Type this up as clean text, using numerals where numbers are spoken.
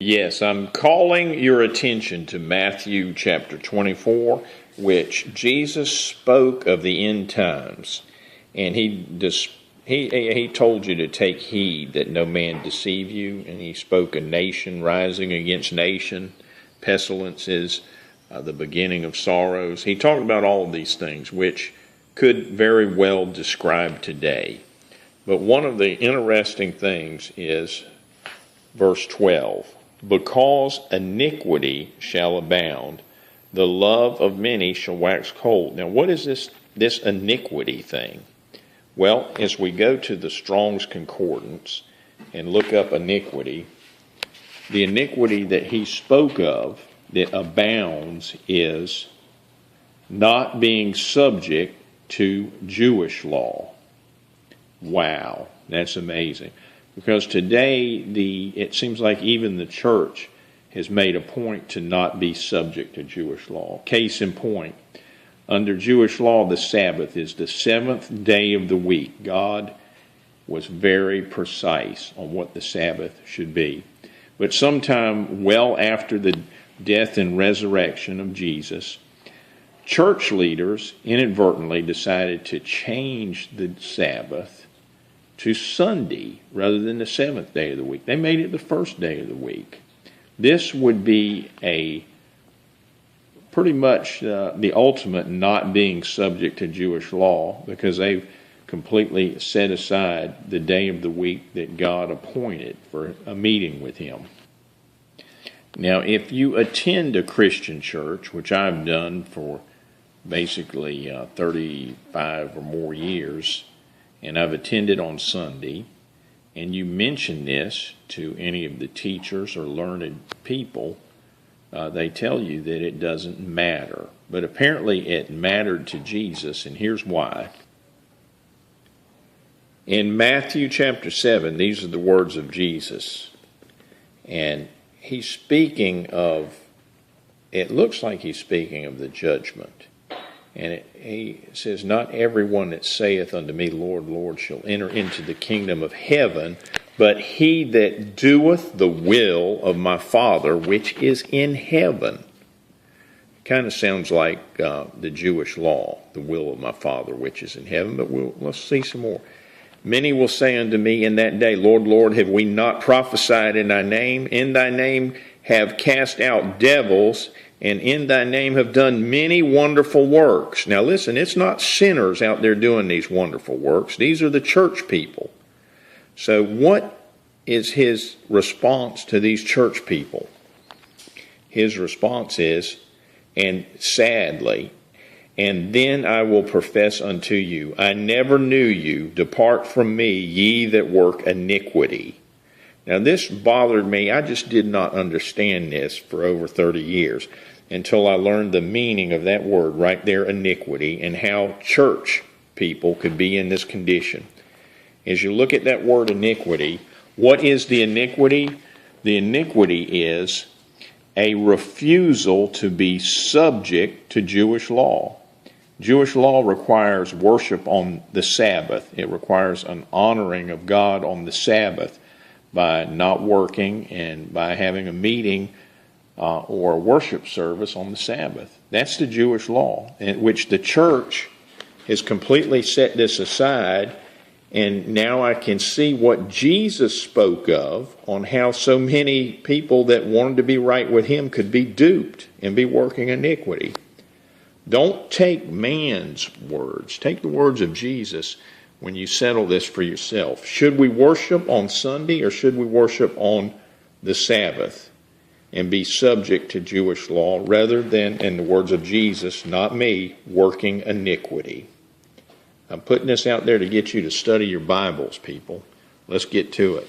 Yes, I'm calling your attention to Matthew chapter 24, which Jesus spoke of the end times, and he told you to take heed that no man deceive you, and he spoke of nation rising against nation, pestilences, the beginning of sorrows. He talked about all of these things, which could very well describe today. But one of the interesting things is verse 12. Because iniquity shall abound, the love of many shall wax cold. Now, what is this iniquity thing? Well, as we go to the Strong's Concordance and look up iniquity, the iniquity that he spoke of that abounds is not being subject to Jewish law. Wow, that's amazing. Because today, it seems like even the church has made a point to not be subject to Jewish law. Case in point, under Jewish law, the Sabbath is the seventh day of the week. God was very precise on what the Sabbath should be. But sometime well after the death and resurrection of Jesus, church leaders inadvertently decided to change the Sabbath to Sunday rather than the seventh day of the week. They made it the first day of the week. This would be pretty much the ultimate not being subject to Jewish law, because they've completely set aside the day of the week that God appointed for a meeting with Him. Now, if you attend a Christian church, which I've done for basically 35 or more years, and I've attended on Sunday, and you mention this to any of the teachers or learned people, they tell you that it doesn't matter. But apparently it mattered to Jesus, and here's why. In Matthew chapter 7, these are the words of Jesus, and he's speaking of, it looks like he's speaking of the judgment. And he says, not everyone that saith unto me, Lord, Lord, shall enter into the kingdom of heaven, but he that doeth the will of my Father which is in heaven. Kind of sounds like the Jewish law, the will of my Father which is in heaven, but let's see some more. Many will say unto me in that day, Lord, Lord, have we not prophesied in thy name? In thy name have cast out devils, and in thy name have done many wonderful works. Now listen, it's not sinners out there doing these wonderful works. These are the church people. So what is his response to these church people? His response is, and sadly, and then I will profess unto you, I never knew you. Depart from me, ye that work iniquity. Now this bothered me. I just did not understand this for over 30 years until I learned the meaning of that word right there, iniquity, and how church people could be in this condition. As you look at that word iniquity, what is the iniquity? The iniquity is a refusal to be subject to Jewish law. Jewish law requires worship on the Sabbath. It requires an honoring of God on the Sabbath by not working and by having a meeting or a worship service on the Sabbath. That's the Jewish law, in which the church has completely set this aside, and now I can see what Jesus spoke of on how so many people that wanted to be right with Him could be duped and be working iniquity. Don't take man's words. Take the words of Jesus when you settle this for yourself. Should we worship on Sunday or should we worship on the Sabbath and be subject to Jewish law rather than, in the words of Jesus, not me, working iniquity? I'm putting this out there to get you to study your Bibles, people. Let's get to it.